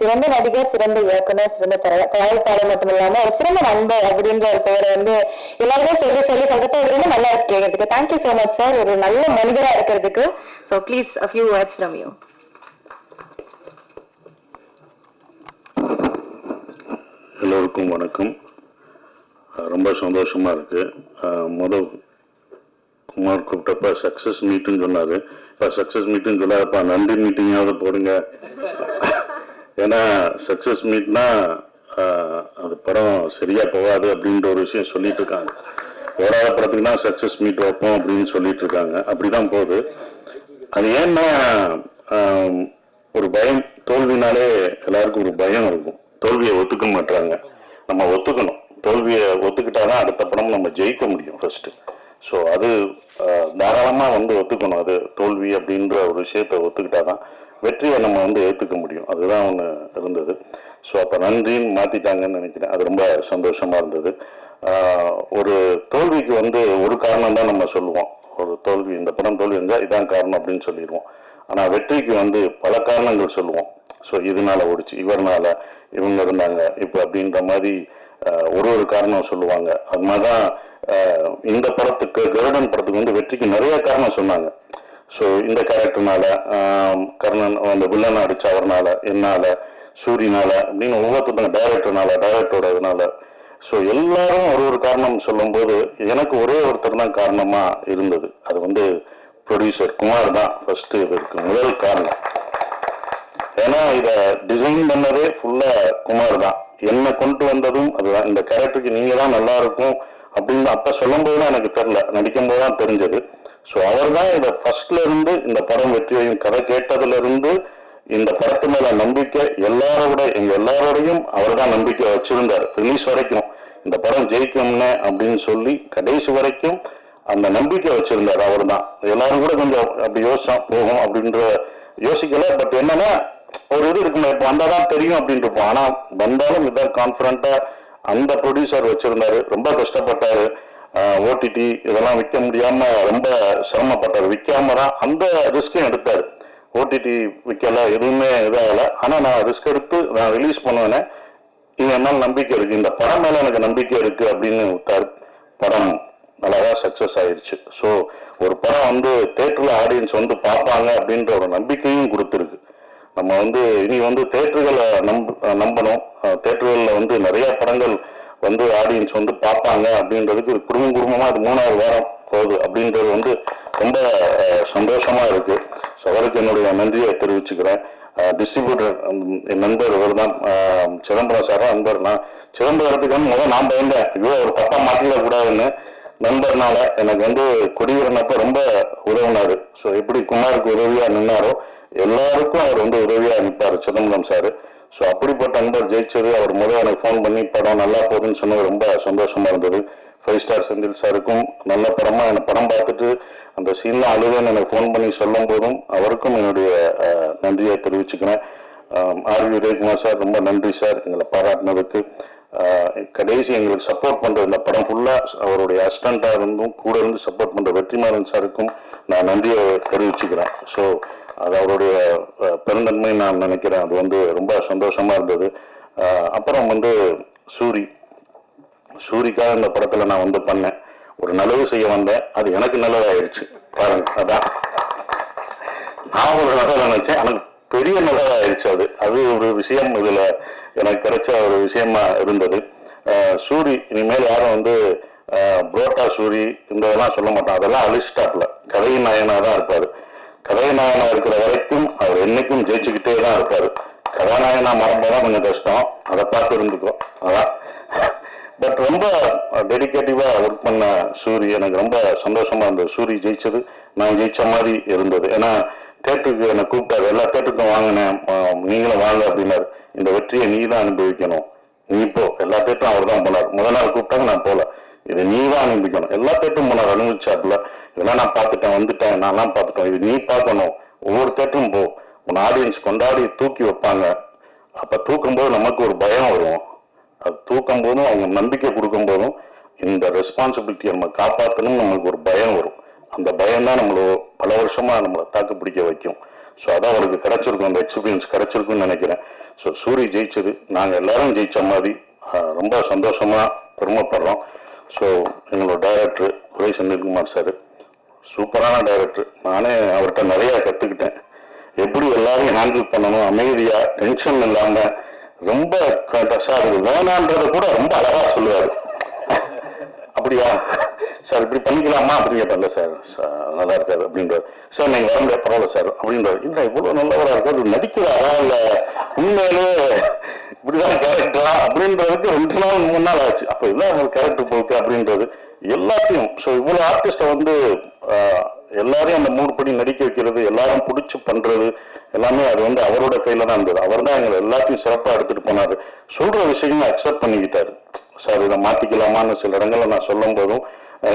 சிறந்த நடிகர், சிறந்த இயக்குனர், சிறந்த தயாரிப்பாளர் மட்டும் இல்லாம ஒரு சிறந்த நண்பர் அப்படின்ற ஒரு பெயரை வந்து எல்லாருமே சொல்லி சொல்லி சொல்றப்ப இது ரொம்ப நல்லா இருக்கு கேட்கறதுக்கு. தேங்க்யூ சோ மச் சார், ஒரு நல்ல மனிதரா இருக்கிறதுக்கு. So please a few words from you. எல்லோருக்கும் வணக்கம். ரொம்ப சந்தோஷமா இருக்கு. முதல் குமார் கூப்பிட்டப்ப சக்ஸஸ் மீட்டுன்னு சொன்னார். இப்போ சக்ஸஸ் மீட்டுன்னு சொல்லாதப்பா நன்றி மீட்டிங்காவது போடுங்க. ஏன்னா சக்ஸஸ் மீட்னா அது படம் சரியாக போகாது அப்படின்ற ஒரு விஷயம் சொல்லிட்டு இருக்காங்க. ஓடாத படத்துக்கு தான் சக்ஸஸ் மீட் வைப்போம் அப்படின்னு சொல்லிட்டு இருக்காங்க. அப்படி தான் போகுது. அது ஏன்னா ஒரு பயம், தோல்வினாலே எல்லாருக்கும் ஒரு பயம் இருக்கும். தோல்வியை ஒத்துக்க மாட்டாங்க. நம்ம ஒத்துக்கணும். தோல்வியை ஒத்துக்கிட்டாதான் அடுத்த படம் நம்ம ஜெயிக்க முடியும் ஃபர்ஸ்ட். ஸோ அது தாராளமாக வந்து ஒத்துக்கணும். அது தோல்வி அப்படின்ற ஒரு விஷயத்தை ஒத்துக்கிட்டாதான் வெற்றியை நம்ம வந்து ஏற்றுக்க முடியும். அதுதான் ஒன்று இருந்தது. ஸோ அப்போ நன்றின்னு மாற்றிட்டாங்கன்னு நினைக்கிறேன். அது ரொம்ப சந்தோஷமாக இருந்தது. ஒரு தோல்விக்கு வந்து ஒரு காரணம் தான் நம்ம சொல்லுவோம். ஒரு தோல்வி, இந்த படம் தோல்வி இருந்தால் இதான் காரணம் அப்படின்னு சொல்லிடுவோம். ஆனால் வெற்றிக்கு வந்து பல காரணங்கள் சொல்லுவோம். ஸோ இதனால ஓடிச்சு, இவர்னால, இவங்க இருந்தாங்க இப்போ அப்படின்ற மாதிரி ஒரு காரணம் சொல்லுவாங்க. அது மாதிரிதான் இந்த படத்துக்கு, கருடன் படத்துக்கு வந்து வெற்றிக்கு நிறைய காரணம் சொன்னாங்க. ஸோ இந்த கேரக்டர்னால, கர்ணன் அந்த வில்லன் அடிச்ச அவர்னால, என்னால, சூரியனால அப்படின்னு ஒவ்வொருத்தருங்க, டைரக்டர்னால, டைரக்டரோட இதனால. ஸோ எல்லாரும் ஒரு காரணம் சொல்லும்போது எனக்கு ஒரே ஒருத்தர் தான் காரணமா இருந்தது. அது வந்து ப்ரொடியூசர் குமார் தான் ஃபர்ஸ்ட் இதற்கு முதல் காரணம். ஏன்னா இதை டிசைன் பண்ணதே ஃபுல்லா குமார் தான். என்ன கொண்டு வந்ததும் அதுதான். இந்த கேரக்டருக்கு நீங்க தான் நல்லா இருக்கும் அப்படின்னு அப்ப சொல்லும் போதுதான் எனக்கு தெரியல, நடிக்கும் போதுதான் தெரிஞ்சது. ஸோ அவர் தான் இதை ஃபர்ஸ்ட்ல இருந்து இந்த படம் வெற்றியையும் கதை கேட்டதுல இருந்து இந்த படத்து மேல நம்பிக்கை எங்க எல்லாரோடையும் அவர் தான் நம்பிக்கை வச்சிருந்தார். ரிலீஸ் வரைக்கும் இந்த படம் ஜெயிக்கும்னு அப்படின்னு சொல்லி கடைசி வரைக்கும் அந்த நம்பிக்கை வச்சிருந்தார் அவர் தான். எல்லாரும் கூட கொஞ்சம் அப்படி யோசிச்சா போகும் அப்படின்ற யோசிக்கல. பட் என்னன்னா ஒரு இது இருக்குமே, இப்போ வந்தாதான் தெரியும் அப்படின்ட்டு இருப்போம். ஆனா வந்தாலும் இதான் கான்பிடண்டா அந்த ப்ரொடியூசர் வச்சிருந்தாரு. ரொம்ப கஷ்டப்பட்டாரு. ஓடிடி இதெல்லாம் விற்க முடியாம ரொம்ப சிரமப்பட்டாரு. விற்காம தான் அந்த ரிஸ்கையும் எடுத்தாரு. ஓடிடி விற்கல, எதுவுமே இதாகல. ஆனா நான் ரிஸ்க் எடுத்து நான் ரிலீஸ் பண்ணுவேனே, இது என்னால் நம்பிக்கை இருக்கு, இந்த படம் மேல எனக்கு நம்பிக்கை இருக்கு அப்படின்னு விட்டார். படம் நல்லாவா சக்சஸ் ஆயிடுச்சு. ஸோ ஒரு படம் வந்து தேட்டர்ல ஆடியன்ஸ் வந்து பார்ப்பாங்க அப்படின்ற ஒரு நம்பிக்கையும் கொடுத்துருக்கு. நம்ம வந்து இனி வந்து தேட்டர்களை நம்பணும். தேட்டர்களில் வந்து நிறைய படங்கள் வந்து ஆடியன்ஸ் வந்து பார்ப்பாங்க அப்படின்றதுக்கு குடும்பமா இது 3வது வாரம் போகுது அப்படின்றது வந்து ரொம்ப சந்தோஷமா இருக்கு. ஸோ அவருக்கு என்னுடைய நன்றியை தெரிவிச்சுக்கிறேன். டிஸ்ட்ரிபியூட்டர் என் நண்பர் இவர் தான், சிதம்பரம் சார் நண்பர். நான் சிதம்பரத்துக்கு முதல் நான் பயந்தேன், ஐயோ ஒரு தப்பா மாட்டிடக்கூடாதுன்னு. நண்பர்னால எனக்கு வந்து கொடிவீரனப்ப ரொம்ப உதவினாரு. ஸோ எப்படி குமாருக்கு உதவியா நின்னாரோ எல்லாருக்கும் அவர் வந்து உதவியா நிற்பாரு சிதம்பரம் சாரு. ஸோ அப்படிப்பட்ட நண்பர் ஜெயிச்சது. அவர் முதல் எனக்கு ஃபோன் பண்ணி படம் நல்லா போகுதுன்னு சொன்னது ரொம்ப சந்தோஷமா இருந்தது. 5 ஸ்டார் செந்தில் சாருக்கும் நல்ல படமா எனக்கு படம் பார்த்துட்டு அந்த சீன்லாம் அழுதுன்னு எனக்கு ஃபோன் பண்ணி சொல்லும் போதும் அவருக்கும் என்னுடைய நன்றியை தெரிவிச்சுக்கிறேன். ஆர் வி உதயகுமார் சார் ரொம்ப நன்றி சார் எங்களை பாராட்டினதுக்கு. கடைசி எங்களுக்கு சப்போர்ட் பண்ற இந்த படம் ஃபுல்லா அவருடைய அசிஸ்டண்டா இருந்தும் கூட இருந்து சப்போர்ட் பண்ற வெற்றிமாறன் சாருக்கும் நான் நன்றியை தெரிவிச்சுக்கிறேன். ஸோ அது அவருடைய பெருந்தன்மை நான் நினைக்கிறேன். அது வந்து ரொம்ப சந்தோஷமா இருந்தது. அப்புறம் வந்து சூரிக்காக இந்த படத்துல நான் வந்து பண்ணேன். ஒரு நல்லது செய்ய வந்தேன், அது எனக்கு நல்லதாயிடுச்சு பாருங்க. அதான் நான் ஒரு நல்லதை நினைச்சேன், எனக்கு பெரிய நல்லதாயிடுச்சு. அது ஒரு விஷயம் இதுல எனக்கு கிடைச்ச ஒரு விஷயமா இருந்தது. சூரி இனிமேல் யாரும் வந்து புரோட்டா சூரி இந்த இதெல்லாம் சொல்ல மாட்டான். அதெல்லாம் அலிஸ்டாப்ல கதையின் நாயனா தான் இருப்பாரு. கதாநாயகனா இருக்கிற வரைக்கும் அவர் என்னைக்கும் ஜெயிச்சுக்கிட்டே தான் இருப்பாரு. கதாநாயகனா மறந்தாதான் கொஞ்சம் கஷ்டம், அதை பார்த்து இருந்துக்கோ. அதான் பட் ரொம்ப டெடிகேட்டிவா ஒர்க் பண்ண சூரி எனக்கு ரொம்ப சந்தோஷமா இருந்தது. சூரி ஜெயிச்சது நான் ஜெயிச்ச மாதிரி இருந்தது. ஏன்னா தேட்டருக்கு என்னை கூப்பிட்டாரு, எல்லா தேட்டருக்கும் வாங்கினேன், நீங்களும் வாங்க அப்படின்னாரு. இந்த வெற்றியை நீ தான் அனுபவிக்கணும், நீ போ. எல்லா தேட்டரும் அவர் தான் போனார். முதல் நாள் கூப்பிட்டாங்க, நான் போல. இதை நீ தான் அனுபவிக்கணும். எல்லா தேட்டரும் போனார், அனுபவிச்சாப்புல. இதெல்லாம் நான் பார்த்துட்டேன், வந்துட்டேன், நான்லாம் பார்த்துட்டேன், இது நீ பார்க்கணும். ஒவ்வொரு தேட்டரும் போ, உன் ஆடியன்ஸ் கொண்டாடி தூக்கி வைப்பாங்க. அப்ப தூக்கும்போது நமக்கு ஒரு பயம் வரும். அது தூக்கும் போதும் அவங்க நம்பிக்கை கொடுக்கும் போதும் இந்த ரெஸ்பான்சிபிலிட்டியை நம்ம காப்பாற்றணும், நம்மளுக்கு ஒரு பயம் வரும். அந்த பயம் தான் நம்மள பல வருஷமா நம்மளை தாக்கு பிடிக்க வைக்கும். ஸோ அதான் அவருக்கு கிடைச்சிருக்கும், அந்த எக்ஸ்பீரியன்ஸ் கிடைச்சிருக்குன்னு நினைக்கிறேன். ஸோ சூரி ஜெயிச்சது நாங்கள் எல்லாரும் ஜெயிச்ச மாதிரி ரொம்ப சந்தோஷமாக பெருமைப்படுறோம். ஸோ எங்களோட டைரக்டர் துரை செந்தில்குமார் சார் சூப்பரான டைரக்டர். நானே அவர்கிட்ட நிறையா கற்றுக்கிட்டேன். எப்படி எல்லாரையும் ஹேண்டில் பண்ணணும், அமைதியாக டென்ஷன் இல்லாமல் ரொம்ப சார் இது வேணான்றதை கூட ரொம்ப அழகாக சொல்லுவார். அப்படியா சார் இப்படி பண்ணிக்கலாமா அப்படின்னு கேட்டார்ல, சார் நல்லா இருக்காரு அப்படின்றார். சார் நீங்கள் வர முடியாது பரவாயில்ல சார் அப்படின்றார். இல்லை இவ்வளோ நல்லவராக இருக்காரு, நடிக்கிறாரா இல்லை உண்மையிலே இப்படிதான் கேரக்டரா அப்படின்றதுக்கு 2 நாள் 3 நாள் ஆச்சு. அப்போ இதான் ஒரு கேரக்டர் போக்கு அப்படின்றது எல்லாத்தையும். ஸோ இவ்வளோ ஆர்டிஸ்ட்டை வந்து எல்லாரையும் அந்த மூடு படி நடிக்க வைக்கிறது, எல்லாரும் பிடிச்சி பண்ணுறது எல்லாமே அது வந்து அவரோட கையில் தான் இருந்தது. அவர் தான் எங்களை எல்லாத்தையும் சிறப்பாக எடுத்துகிட்டு போனார். சொல்கிற விஷயங்களை அக்செப்ட் பண்ணிக்கிட்டாரு. சார் இதை மாற்றிக்கலாமான்னு சில இடங்களில் நான் சொல்லும் போதும்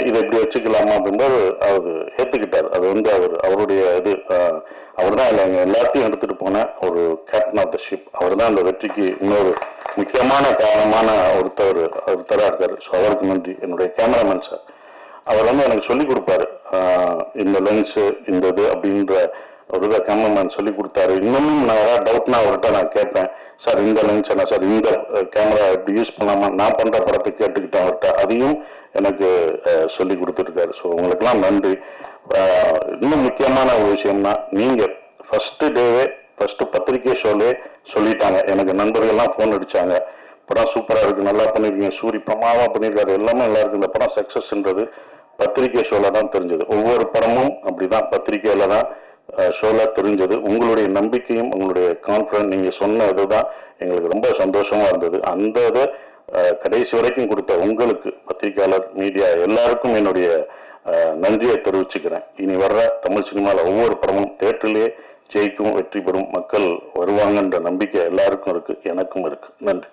இதை இப்படி வச்சுக்கலாமா அப்படின்றது அவர் ஏற்றுக்கிட்டார். அது வந்து அவருடைய இது அவர் தான் இல்லை எங்கள் எல்லாத்தையும் எடுத்துகிட்டு போன ஒரு கேப்டன் ஆஃப் த ஷிப். அவர் தான் அந்த வெற்றிக்கு இன்னொரு முக்கியமான காரணமான ஒருத்தராக இருக்கார். ஸோ அவருக்கு நன்றி. என்னுடைய கேமராமேன் சார் அவர் வந்து எனக்கு சொல்லிக் கொடுப்பாரு, இந்த லென்ஸு இந்த இது அப்படின்ற ஒரு இதை கேமராமேன் சொல்லி கொடுத்தாரு. இன்னமும் நான் ஏதாவது டவுட்னா அவர்கிட்ட நான் கேட்பேன், சார் இந்த லென்ஸ் என்ன சார், இந்த கேமரா எப்படி யூஸ் பண்ணலாமா, நான் பண்ணுற படத்தை கேட்டுக்கிட்டேன் அவர்கிட்ட. அதையும் எனக்கு சொல்லி கொடுத்துருக்காரு. ஸோ உங்களுக்கெல்லாம் நன்றி. இன்னும் முக்கியமான ஒரு விஷயம்னா, நீங்கள் ஃபஸ்ட்டு பத்திரிகை ஷோலே சொல்லிட்டாங்க. எனக்கு நண்பர்கள்லாம் ஃபோன் அடித்தாங்க, படம் சூப்பராக இருக்குது, நல்லா பண்ணியிருக்கீங்க, சூரி பிரமாவாக பண்ணியிருக்காரு, எல்லாமே நல்லா இருக்குது, இந்த படம் சக்ஸஸ்ன்றது பத்திரிகை ஷோவில் தான் தெரிஞ்சது. ஒவ்வொரு படமும் அப்படி தான் பத்திரிகையில் தான் ஷோவில் தெரிஞ்சது. உங்களுடைய நம்பிக்கையும் உங்களுடைய கான்ஃபிடன்ஸ் நீங்கள் சொன்ன இது தான் எங்களுக்கு ரொம்ப சந்தோஷமாக இருந்தது. அந்த இதை கடைசி வரைக்கும் கொடுத்த உங்களுக்கு பத்திரிகையாளர் மீடியா எல்லாருக்கும் என்னுடைய நன்றியை தெரிவிச்சுக்கிறேன். இனி வர்ற தமிழ் சினிமாவில் ஒவ்வொரு படமும் தியேட்டர்லேயே ஜெயிக்கும், வெற்றி பெறும், மக்கள் வருவாங்கன்ற நம்பிக்கை எல்லாருக்கும் இருக்குது, எனக்கும் இருக்குது. நன்றி.